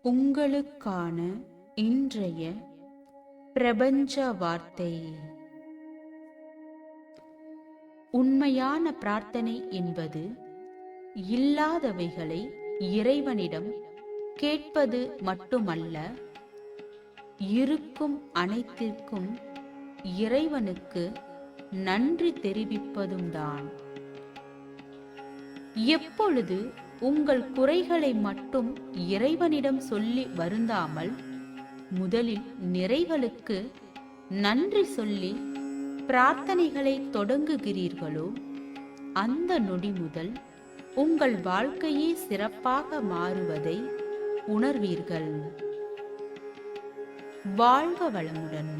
உங்களுக்கான இன்றைய பிரபஞ்ச வார்த்தை. உண்மையான பிரார்த்தனை என்பது இல்லாதவைகளை இறைவனிடம் கேட்பது மட்டுமல்ல, இருக்கும் அனைத்திற்கும் இறைவனுக்கு நன்றி தெரிவிப்பதும் தான். எப்பொழுது உங்கள் குறைகளை மட்டும் இறைவனிடம் சொல்லி வருந்தாமல் முதலில் நிறைகளுக்கு நன்றி சொல்லி பிரார்த்தனைகளை தொடங்குகிறீர்களோ, அந்த நொடி முதல் உங்கள் வாழ்க்கையே சிறப்பாக மாறுவதை உணர்வீர்கள். வாழ்க வளமுடன்.